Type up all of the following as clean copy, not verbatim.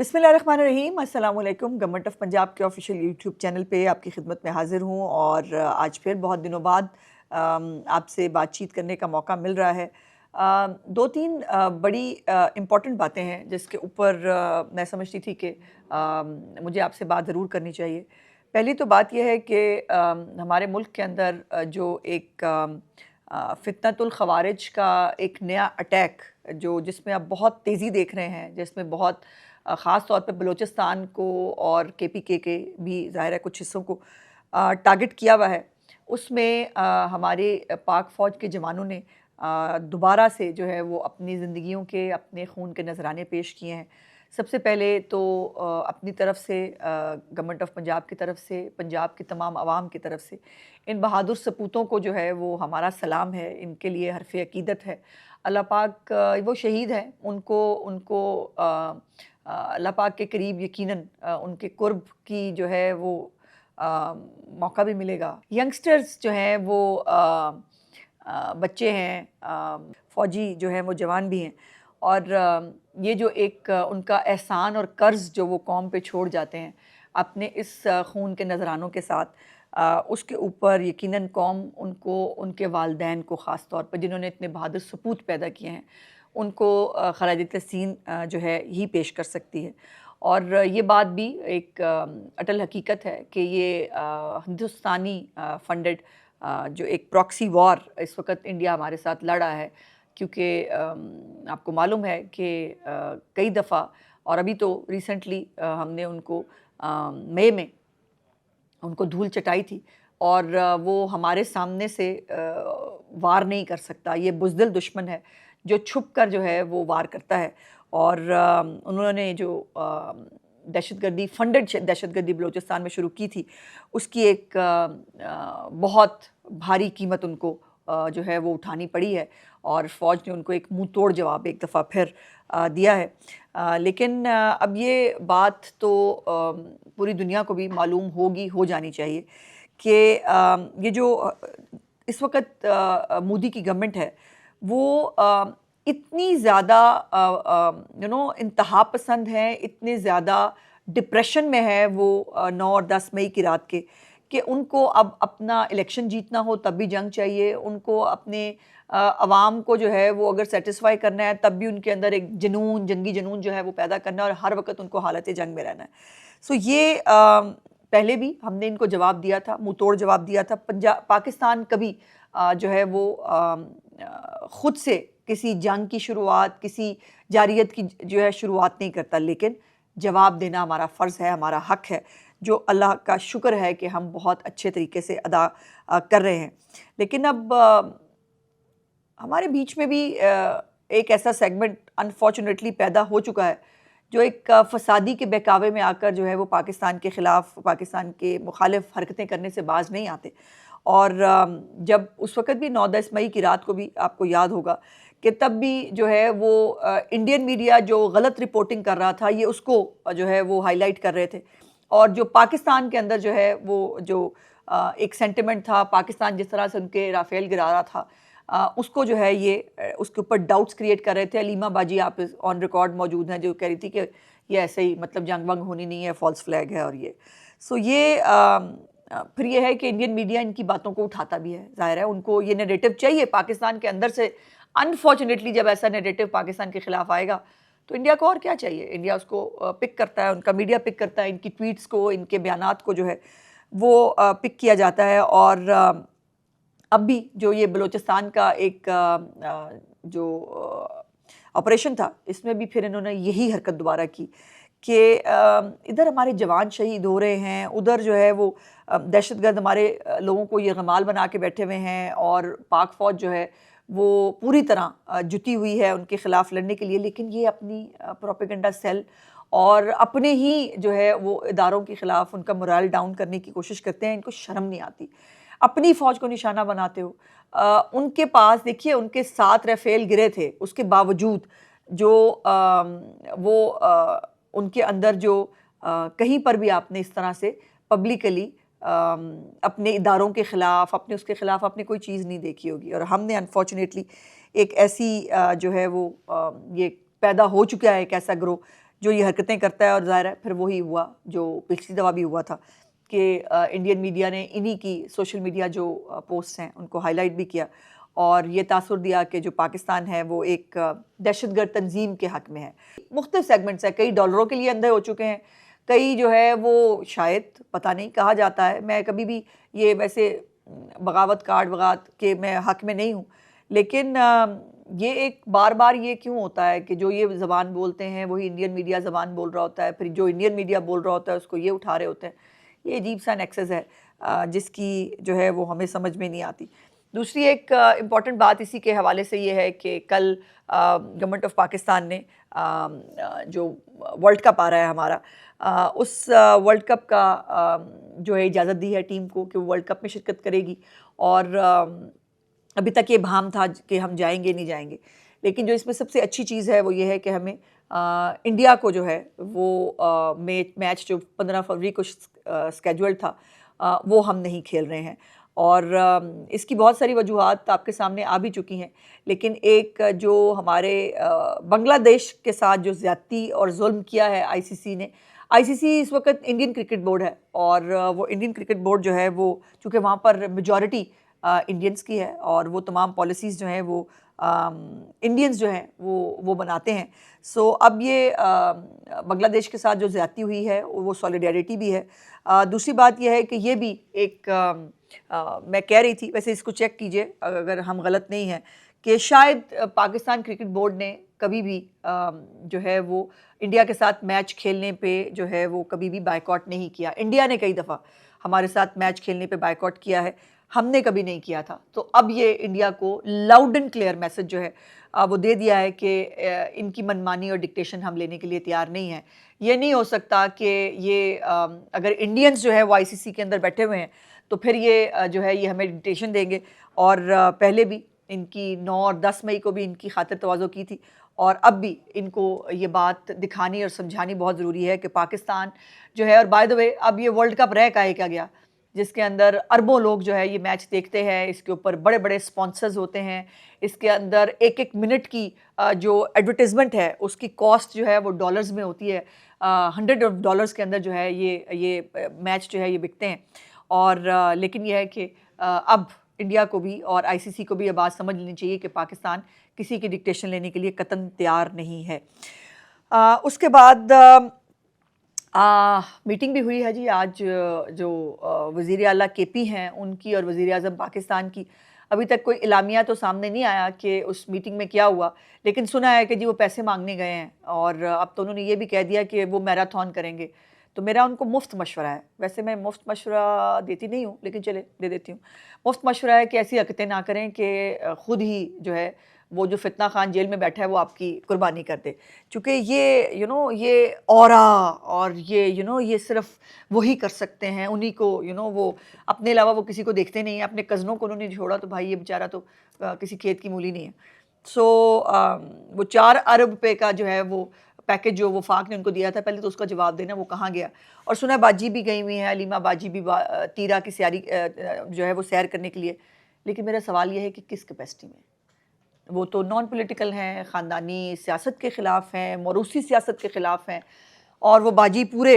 बिस्मिल्लाहिर्रहमानिर्रहीम, अस्सलाम वालेकुम। गवर्नमेंट ऑफ पंजाब के ऑफिशियल यूट्यूब चैनल पे आपकी खिदमत में हाज़िर हूँ और आज फिर बहुत दिनों बाद आपसे बातचीत करने का मौका मिल रहा है। दो तीन बड़ी इम्पॉर्टेंट बातें हैं जिसके ऊपर मैं समझती थी कि मुझे आपसे बात ज़रूर करनी चाहिए। पहली तो बात यह है कि हमारे मुल्क के अंदर जो एक फितनतुल ख़वारिज का एक नया अटैक जो जिसमें आप बहुत तेज़ी देख रहे हैं, जिसमें बहुत ख़ास तौर पे बलूचिस्तान को और केपीके के भी ज़ाहिर है कुछ हिस्सों को टारगेट किया हुआ है। उसमें हमारे पाक फ़ौज के जवानों ने दोबारा से जो है वो अपनी ज़िंदगियों के, अपने खून के नज़राने पेश किए हैं। सबसे पहले तो अपनी तरफ से गवर्नमेंट ऑफ पंजाब की तरफ से, पंजाब की तमाम आवाम की तरफ से इन बहादुर सपूतों को जो है वो हमारा सलाम है, इनके लिए हर्फ़ अक़ीदत है। अल्लाह पाक वो शहीद हैं, उनको उनको अल्लाह पाक के करीब यकीनन उनके कुर्ब की जो है वो मौका भी मिलेगा। यंगस्टर्स जो हैं वो बच्चे हैं, फ़ौजी जो हैं वो जवान भी हैं और ये जो एक उनका एहसान और कर्ज़ जो वो कौम पे छोड़ जाते हैं अपने इस खून के नज़रानों के साथ, उसके ऊपर यकीनन कौम उनको, उनके वालिदैन को ख़ास तौर पर जिन्होंने इतने बहादुर सपूत पैदा किए हैं, उनको ख़राज तहसीन जो है ही पेश कर सकती है। और ये बात भी एक अटल हकीकत है कि ये हिंदुस्तानी फ़ंडेड जो एक प्रॉक्सी वॉर इस वक्त इंडिया हमारे साथ लड़ रहा है, क्योंकि आपको मालूम है कि कई दफ़ा और अभी तो रिसेंटली हमने उनको मई में उनको धूल चटाई थी और वो हमारे सामने से वार नहीं कर सकता। ये बुज़दिल दुश्मन है जो छुप कर जो है वो वार करता है और उन्होंने जो दहशतगर्दी, फंडेड दहशतगर्दी बलूचिस्तान में शुरू की थी, उसकी एक बहुत भारी कीमत उनको जो है वो उठानी पड़ी है और फ़ौज ने उनको एक मुँह तोड़ जवाब एक दफ़ा फिर दिया है। लेकिन अब ये बात तो पूरी दुनिया को भी मालूम होगी, हो जानी चाहिए कि ये जो इस वक्त मोदी की गवर्नमेंट है वो इतनी ज़्यादा इंतहा पसंद है, इतने ज़्यादा डिप्रेशन में है वो 9 और 10 मई की रात के, कि उनको अब अपना इलेक्शन जीतना हो तब भी जंग चाहिए, उनको अपने अवाम को जो है वो अगर सेटिस्फाई करना है तब भी उनके अंदर एक जुनून, जंगी जुनून जो है वो पैदा करना है और हर वक्त उनको हालत जंग में रहना है। सो ये पहले भी हमने इनको जवाब दिया था, मुँह तोड़ जवाब दिया था। पाकिस्तान कभी जो है वो ख़ुद से किसी जंग की शुरुआत, किसी जारियत की जो है शुरुआत नहीं करता, लेकिन जवाब देना हमारा फ़र्ज़ है, हमारा हक़ है, जो अल्लाह का शुक्र है कि हम बहुत अच्छे तरीके से अदा कर रहे हैं। लेकिन अब हमारे बीच में भी एक ऐसा सेगमेंट अनफॉर्चुनेटली पैदा हो चुका है जो एक फ़सादी के बहकावे में आकर जो है वो पाकिस्तान के ख़िलाफ़, पाकिस्तान के मुखालिफ हरकतें करने से बाज़ नहीं आते। और जब उस वक़्त भी 9-10 मई की रात को भी आपको याद होगा कि तब भी जो है वो इंडियन मीडिया जो गलत रिपोर्टिंग कर रहा था, ये उसको जो है वो हाईलाइट कर रहे थे और जो पाकिस्तान के अंदर जो है वो जो एक सेंटिमेंट था, पाकिस्तान जिस तरह से उनके राफ़ेल गिरा रहा था, उसको जो है ये उसके ऊपर डाउट्स क्रिएट कर रहे थे। अलीमा बाजी आप ऑन रिकॉर्ड मौजूद हैं जो कह रही थी कि ये ऐसे ही मतलब जंग वंग होनी नहीं है, फॉल्स फ्लैग है और ये। सो ये फिर ये है कि इंडियन मीडिया इनकी बातों को उठाता भी है, ज़ाहिर है उनको ये नैरेटिव चाहिए पाकिस्तान के अंदर से। अनफॉर्चुनेटली जब ऐसा नैरेटिव पाकिस्तान के ख़िलाफ़ आएगा तो इंडिया को और क्या चाहिए, इंडिया उसको पिक करता है, उनका मीडिया पिक करता है, इनकी ट्वीट्स को, इनके बयानात को जो है वो पिक किया जाता है। और अब भी जो ये बलूचिस्तान का एक जो ऑपरेशन था, इसमें भी फिर इन्होंने यही हरकत दोबारा की कि इधर हमारे जवान शहीद हो रहे हैं, उधर जो है वो दहशतगर्द हमारे लोगों को ये गमाल बना के बैठे हुए हैं और पाक फ़ौज जो है वो पूरी तरह जुटी हुई है उनके ख़िलाफ़ लड़ने के लिए। लेकिन ये अपनी प्रोपेगेंडा सेल और अपने ही जो है वो इदारों के ख़िलाफ़ उनका मोरल डाउन करने की कोशिश करते हैं। इनको शर्म नहीं आती, अपनी फ़ौज को निशाना बनाते हो। उनके पास देखिए, उनके 7 राफ़ेल गिरे थे, उसके बावजूद जो वो उनके अंदर जो कहीं पर भी आपने इस तरह से पब्लिकली अपने इदारों के ख़िलाफ़, अपने उसके ख़िलाफ़ आपने कोई चीज़ नहीं देखी होगी। और हमने अनफॉर्चुनेटली एक ऐसी जो है वो ये पैदा हो चुका है एक ऐसा ग्रोह जो ये हरकतें करता है, और ज़ाहिर है फिर वही हुआ जो पिछली दफ़ा भी हुआ था कि इंडियन मीडिया ने इन्हीं की सोशल मीडिया जो पोस्ट हैं उनको हाईलाइट भी किया और ये तासुर दिया कि जो पाकिस्तान है वो एक दहशतगर्द तंजीम के हक़ में है। मुख्तलिफ सेगमेंट्स हैं, कई डॉलरों के लिए अंधे हो चुके हैं, कई जो है वो शायद पता नहीं कहा जाता है, मैं कभी भी ये वैसे बगावत कार्ड वगात के मैं हक़ में नहीं हूँ, लेकिन ये एक बार बार ये क्यों होता है कि जो ये ज़बान बोलते हैं वही इंडियन मीडिया ज़बान बोल रहा होता है, फिर जो इंडियन मीडिया बोल रहा होता है उसको ये उठा रहे होते हैं। ये अजीब सा नेक्सस है जिसकी जो है वो हमें समझ में नहीं आती। दूसरी एक इम्पॉर्टेंट बात इसी के हवाले से ये है कि कल गवर्नमेंट ऑफ पाकिस्तान ने जो वर्ल्ड कप आ रहा है हमारा, उस वर्ल्ड कप का जो है इजाज़त दी है टीम को कि वो वर्ल्ड कप में शिरकत करेगी। और अभी तक ये भाम था कि हम जाएंगे नहीं जाएंगे, लेकिन जो इसमें सबसे अच्छी चीज़ है वो ये है कि हमें इंडिया को जो है वो मैच जो 15 फरवरी को स्केड्यूल्ड था वो हम नहीं खेल रहे हैं। और इसकी बहुत सारी वजूहात आपके सामने आ भी चुकी हैं, लेकिन एक जो हमारे बांग्लादेश के साथ जो ज़्यादती और जुल्म किया है आईसीसी ने, आईसीसी इस वक्त इंडियन क्रिकेट बोर्ड है और वो इंडियन क्रिकेट बोर्ड जो है वो चूँकि वहाँ पर मेजॉरिटी इंडियंस की है और वो तमाम पॉलिसीज़ जो हैं वो इंडियंस जो हैं वो बनाते हैं। सो अब ये बांग्लादेश के साथ जो ज़्यादती हुई है वो सॉलिडेरिटी भी है। दूसरी बात यह है कि ये भी एक मैं कह रही थी, वैसे इसको चेक कीजिए अगर हम गलत नहीं हैं, कि शायद पाकिस्तान क्रिकेट बोर्ड ने कभी भी जो है वो इंडिया के साथ मैच खेलने पे जो है वो कभी भी बायकॉट नहीं किया। इंडिया ने कई दफ़ा हमारे साथ मैच खेलने पे बायकॉट किया है, हमने कभी नहीं किया था। तो अब ये इंडिया को लाउड एंड क्लियर मैसेज जो है वो दे दिया है कि इनकी मनमानी और डिक्टेशन हम लेने के लिए तैयार नहीं हैं। ये नहीं हो सकता कि ये अगर इंडियंस जो है वो आईसीसी के अंदर बैठे हुए हैं तो फिर ये जो है ये हमें डिक्टेशन देंगे। और पहले भी इनकी 9 और 10 मई को भी इनकी खातिर तवाज़ो की थी और अब भी इनको ये बात दिखानी और समझानी बहुत ज़रूरी है कि पाकिस्तान जो है, और बाय द वे अब ये वर्ल्ड कप रह काहे क्या गया जिसके अंदर अरबों लोग जो है ये मैच देखते हैं, इसके ऊपर बड़े बड़े स्पॉन्सर्स होते हैं, इसके अंदर एक एक मिनट की जो एडवर्टाइजमेंट है उसकी कॉस्ट जो है वो डॉलर्स में होती है, $100 ऑफ डॉलर्स के अंदर जो है ये मैच जो है ये बिकते हैं। और लेकिन यह है कि अब इंडिया को भी और आईसीसी को भी ये बात समझ लेनी चाहिए कि पाकिस्तान किसी की डिक्टेशन लेने के लिए कतई तैयार नहीं है। उसके बाद मीटिंग भी हुई है जी आज, जो वज़ीर आला केपी हैं उनकी और वज़ीर आज़म पाकिस्तान की। अभी तक कोई इलामिया तो सामने नहीं आया कि उस मीटिंग में क्या हुआ, लेकिन सुना है कि जी वो पैसे मांगने गए हैं और अब तो उन्होंने ये भी कह दिया कि वो मैराथन करेंगे। तो मेरा उनको मुफ्त मशवरा है, वैसे मैं मुफ्त मशवरा देती नहीं हूँ लेकिन चले दे देती हूँ। मुफ्त मशवरा है कि ऐसी हरकतें ना करें कि ख़ुद ही जो है वो जो फितना खान जेल में बैठा है वो आपकी कुर्बानी कर दे, चूँकि ये ये औरा और ये ये सिर्फ वही कर सकते हैं, उन्हीं को वो अपने अलावा वो किसी को देखते नहीं हैं। अपने कज़नों को उन्होंने छोड़ा तो भाई ये बेचारा तो किसी खेत की मूली नहीं है। सो वो 4 अरब रुपए का जो है वो पैकेज जो वफाक ने उनको दिया था, पहले तो उसका जवाब देना वो कहाँ गया। और सुना बाजी भी गई हुई हैं, अलीमा बाजी भी तीरा की सैरी जो है वो सैर करने के लिए। लेकिन मेरा सवाल ये है कि किस कैपेसिटी में? वो तो नॉन पॉलिटिकल हैं, ख़ानदानी सियासत के ख़िलाफ़ हैं, मौरूसी सियासत के ख़िलाफ़ हैं, और वो बाजी पूरे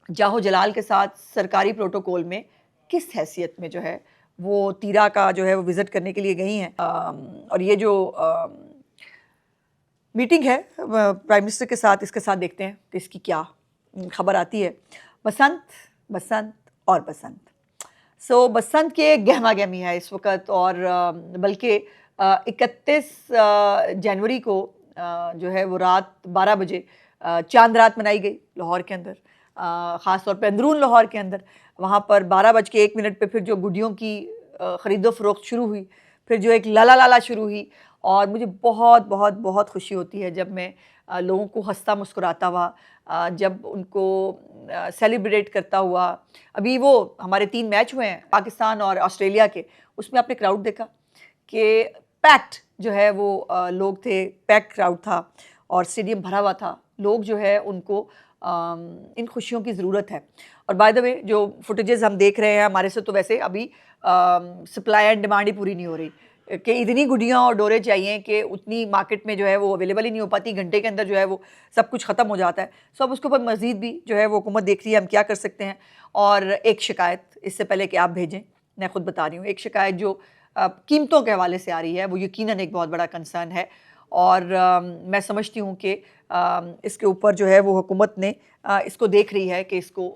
जाहो जलाल के साथ सरकारी प्रोटोकॉल में किस हैसियत में जो है वो तीरा का जो है वो विज़िट करने के लिए गई हैं। और ये जो मीटिंग है प्राइम मिनिस्टर के साथ, इसके साथ देखते हैं कि इसकी क्या खबर आती है। बसंत बसंत और बसंत, सो बसंत के गहमा गहमी है इस वक्त, और बल्कि 31 जनवरी को जो है वो रात 12 बजे चांद रात मनाई गई लाहौर के अंदर, ख़ास तौर पे अंदरून लाहौर के अंदर। वहाँ पर 12:01 पे फिर जो गुड्डियों की ख़रीदो फ़रोख्त शुरू हुई, फिर जो एक लाला लाला शुरू हुई, और मुझे बहुत बहुत बहुत खुशी होती है जब मैं लोगों को हंसता मुस्कुराता हुआ, जब उनको सेलिब्रेट करता हुआ। अभी वो हमारे 3 मैच हुए हैं पाकिस्तान और ऑस्ट्रेलिया के, उसमें आपने क्राउड देखा कि पैक्ड जो है वो लोग थे, पैक्ड क्राउड था और स्टेडियम भरा हुआ था। लोग जो है उनको इन खुशियों की ज़रूरत है। और बाय द वे जो फुटेजेस हम देख रहे हैं, हमारे से तो वैसे अभी सप्लाई एंड डिमांड ही पूरी नहीं हो रही। कि इतनी गुड़ियाँ और डोरे चाहिए कि उतनी मार्केट में जो है वो अवेलेबल ही नहीं हो पाती, घंटे के अंदर जो है वो सब कुछ ख़त्म हो जाता है। सो अब उसके ऊपर मज़ीद भी जो है वो हुकूमत देख रही है हम क्या कर सकते हैं। और एक शिकायत इससे पहले कि आप भेजें, मैं ख़ुद बता रही हूँ, एक शिकायत जो कीमतों के हवाले से आ रही है वो यकीनन एक बहुत बड़ा कंसर्न है। और मैं समझती हूँ कि इसके ऊपर जो है वो हुकूमत ने इसको देख रही है कि इसको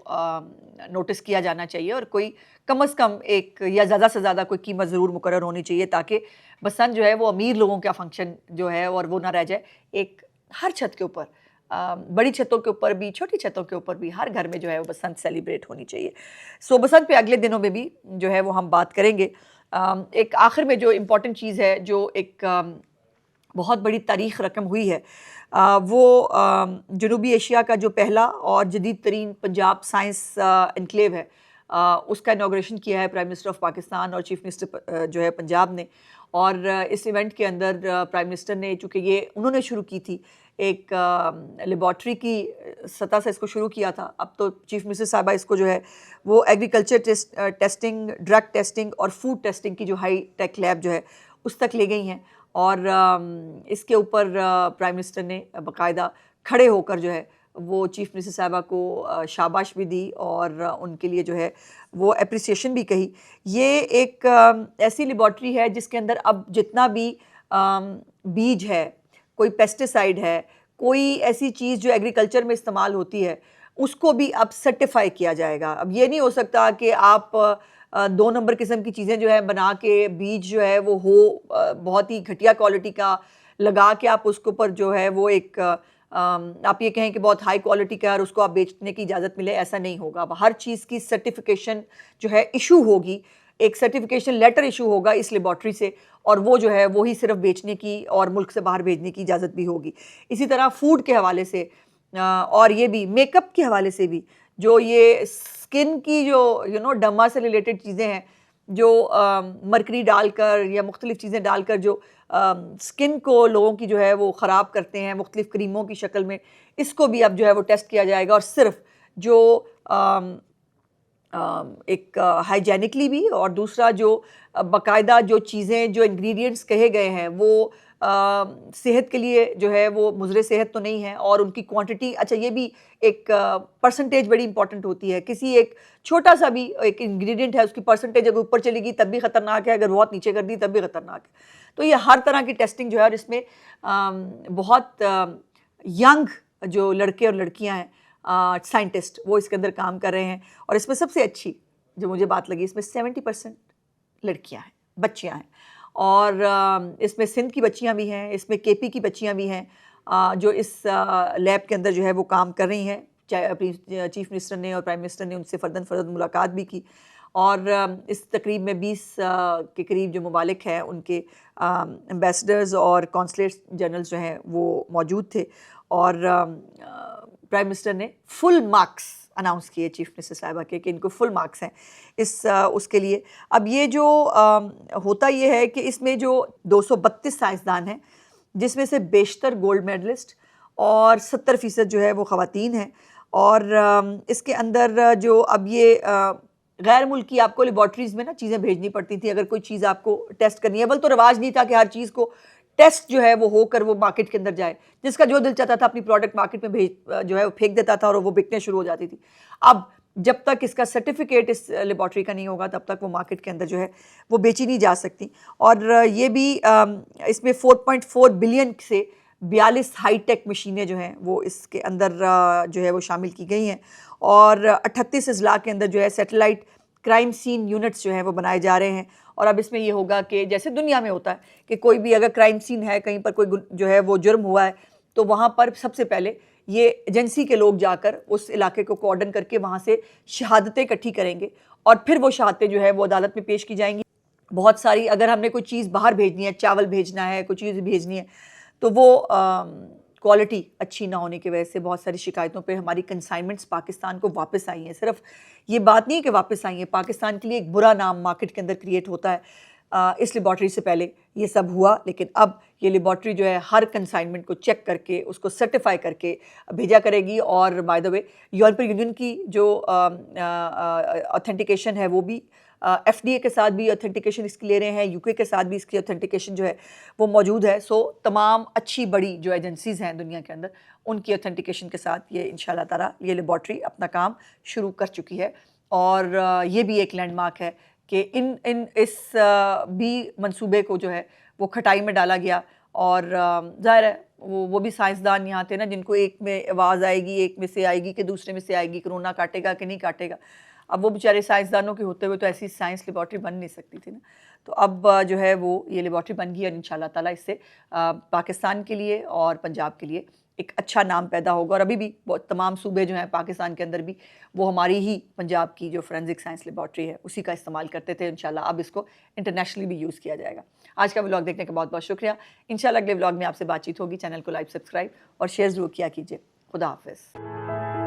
नोटिस किया जाना चाहिए और कोई कम से कम एक या ज़्यादा से ज़्यादा कोई कीमत ज़रूर मुकर्रर होनी चाहिए, ताकि बसंत जो है वो अमीर लोगों का फंक्शन जो है और वो ना रह जाए। एक हर छत के ऊपर, बड़ी छतों के ऊपर भी, छोटी छतों के ऊपर भी, हर घर में जो है वो बसंत सेलिब्रेट होनी चाहिए। सो बसंत पे अगले दिनों में भी जो है वो हम बात करेंगे। एक आखिर में जो इम्पोर्टेंट चीज़ है, जो एक बहुत बड़ी तारीख़ रकम हुई है, वो जनूबी एशिया का जो पहला और जदीद तरीन पंजाब साइंस एनक्लेव है, उसका इनॉग्रेशन किया है प्राइम मिनिस्टर ऑफ पाकिस्तान और चीफ मिनिस्टर जो है पंजाब ने। और इस इवेंट के अंदर प्राइम मिनिस्टर ने, चूँकि ये उन्होंने शुरू की थी, एक लेबॉर्ट्री की सतह से इसको शुरू किया था, अब तो चीफ मिनिस्टर साहबा इसको जो है वो एग्रीकल्चर टेस्टिंग, ड्रग टेस्टिंग और फूड टेस्टिंग की जो हाई टेक लैब जो है उस तक ले गई हैं। और इसके ऊपर प्राइम मिनिस्टर ने बाकायदा खड़े होकर जो है वो चीफ मिनिस्टर साहबा को शाबाश भी दी और उनके लिए जो है वो एप्रिसिएशन भी कही। ये एक ऐसी लेबॉर्ट्री है जिसके अंदर अब जितना भी बीज है, कोई पेस्टिसाइड है, कोई ऐसी चीज़ जो एग्रीकल्चर में इस्तेमाल होती है, उसको भी अब सर्टिफाई किया जाएगा। अब ये नहीं हो सकता कि आप 2 नंबर किस्म की चीज़ें जो है बना के, बीज जो है वो हो बहुत ही घटिया क्वालिटी का लगा के आप उसके ऊपर जो है वो एक आप ये कहें कि बहुत हाई क्वालिटी का और उसको आप बेचने की इजाज़त मिले, ऐसा नहीं होगा। अब हर चीज़ की सर्टिफिकेशन जो है इशू होगी, एक सर्टिफिकेशन लेटर इशू होगा इस लेबॉर्ट्री से, और वो जो है वो ही सिर्फ बेचने की और मुल्क से बाहर भेजने की इजाज़त भी होगी। इसी तरह फूड के हवाले से और ये भी मेकअप के हवाले से भी, जो ये स्किन की जो डर्मा से रिलेटेड चीज़ें हैं, जो मरकरी डालकर या मुख्तलिफ़ चीज़ें डालकर जो स्किन को लोगों की जो है वो ख़राब करते हैं मुख्तलिफ़ क्रीमों की शक्ल में, इसको भी अब जो है वो टेस्ट किया जाएगा। और सिर्फ जो एक हाइजेनिकली भी, और दूसरा जो बाकायदा जो चीज़ें, जो इंग्रेडिएंट्स कहे गए हैं वो सेहत के लिए जो है वो मुज़र सेहत तो नहीं है, और उनकी क्वांटिटी, अच्छा ये भी एक परसेंटेज बड़ी इंपॉर्टेंट होती है। किसी एक छोटा सा भी एक इंग्रेडिएंट है, उसकी परसेंटेज अगर ऊपर चलेगी तब भी ख़तरनाक है, अगर बहुत नीचे कर दी तब भी ख़तरनाक है। तो ये हर तरह की टेस्टिंग जो है, और इसमें बहुत यंग जो लड़के और लड़कियां हैं साइंटिस्ट, वो इसके अंदर काम कर रहे हैं। और इसमें सबसे अच्छी जो मुझे बात लगी, इसमें 70% लड़कियां हैं, बच्चियां हैं। और इसमें सिंध की बच्चियां भी हैं, इसमें केपी की बच्चियां भी हैं, जो इस लैब के अंदर जो है वो काम कर रही हैं। चीफ मिनिस्टर ने और प्राइम मिनिस्टर ने उनसे फ़र्दन मुलाकात भी की। और इस तकरीब में 20 के करीब जो ममालिक हैं उनके एम्बेसडर्स और कॉन्सलेट जनरल्स जो हैं वो मौजूद थे। और प्राइम मिनिस्टर ने फुल मार्क्स अनाउंस किए चीफ मिनिस्टर साहिबा के, कि इनको फुल मार्क्स हैं इस उसके लिए। अब ये जो होता ये है कि इसमें जो 232 साइंसदान हैं, जिसमें से बेशतर गोल्ड मेडलिस्ट और 70% जो है वो ख़वातीन हैं। और इसके अंदर जो अब ये गैर मुल्की आपको लेबॉर्ट्रीज़ में ना चीज़ें भेजनी पड़ती थी, अगर कोई चीज़ आपको टेस्ट करनी है। बल तो रिवाज नहीं था कि हर चीज़ को टेस्ट जो है वो होकर वो मार्केट के अंदर जाए, जिसका जो दिल चाहता था अपनी प्रोडक्ट मार्केट में जो है वो फेंक देता था और वो बिकने शुरू हो जाती थी। अब जब तक इसका सर्टिफिकेट इस लेबॉर्ट्री का नहीं होगा, तब तक वो मार्केट के अंदर जो है वो बेची नहीं जा सकती। और ये भी इसमें 4.4 बिलियन से 42 हाईटेक मशीनें जो हैं वो इसके अंदर जो है वो शामिल की गई हैं। और 38 अजला के अंदर जो है सैटेलाइट क्राइम सीन यूनिट्स जो हैं वो बनाए जा रहे हैं। और अब इसमें ये होगा कि जैसे दुनिया में होता है कि कोई भी अगर क्राइम सीन है, कहीं पर कोई जो है वो जुर्म हुआ है, तो वहाँ पर सबसे पहले ये एजेंसी के लोग जाकर उस इलाके को कोऑर्डिनेट करके वहाँ से शहादतें इकट्ठी करेंगे, और फिर वो शहादतें जो है वो अदालत में पेश की जाएंगी। बहुत सारी, अगर हमने कोई चीज़ बाहर भेजनी है, चावल भेजना है, कोई चीज़ भेजनी है, तो वो क्वालिटी अच्छी ना होने की वजह से बहुत सारी शिकायतों पे हमारी कंसाइनमेंट्स पाकिस्तान को वापस आई हैं। सिर्फ ये बात नहीं है कि वापस आई हैं, पाकिस्तान के लिए एक बुरा नाम मार्केट के अंदर क्रिएट होता है। इस लेबॉर्ट्री से पहले ये सब हुआ, लेकिन अब ये लेबॉर्ट्री जो है हर कंसाइनमेंट को चेक करके उसको सर्टिफाई करके भेजा करेगी। और by the way European union की जो ऑथेंटिकेशन है वो भी FDA के साथ भी ऑथेंटिकेशन इसकी ले रहे हैं, UK के साथ भी इसकी ऑथेंटिकेशन जो है वो मौजूद है। सो तमाम अच्छी बड़ी जो एजेंसीज़ हैं दुनिया के अंदर, उनकी ऑथेंटिकेशन के साथ ये इंशाल्लाह ताला ये लेबॉर्ट्री अपना काम शुरू कर चुकी है। और ये भी एक लैंडमार्क है कि इस भी मंसूबे को जो है वो खटाई में डाला गया। और ज़ाहिर है वो भी साइंसदान यहाँ थे ना, जिनको एक में आवाज़ आएगी, एक में से आएगी कि दूसरे में से आएगी, कोरोना काटेगा कि नहीं काटेगा। अब वो बेचारे साइंसदानों के होते हुए तो ऐसी साइंस लेबॉर्ट्री बन नहीं सकती थी ना। तो अब जो है वो ये लेबॉर्ट्री बन गई और इंशाल्लाह ताला इससे पाकिस्तान के लिए और पंजाब के लिए एक अच्छा नाम पैदा होगा। और अभी भी बहुत तमाम सूबे जो हैं पाकिस्तान के अंदर भी वो हमारी ही पंजाब की जो फोरेंसिक साइंस लेबॉर्ट्री है उसी का इस्तेमाल करते थे। इंशाल्लाह अब इसको इंटरनेशनली भी यूज़ किया जाएगा। आज का व्लॉग देखने का बहुत बहुत शुक्रिया। इंशाल्लाह अगले व्लॉग में आपसे बातचीत होगी। चैनल को लाइक, सब्सक्राइब और शेयर ज़रूर किया कीजिए। खुदा हाफिज़।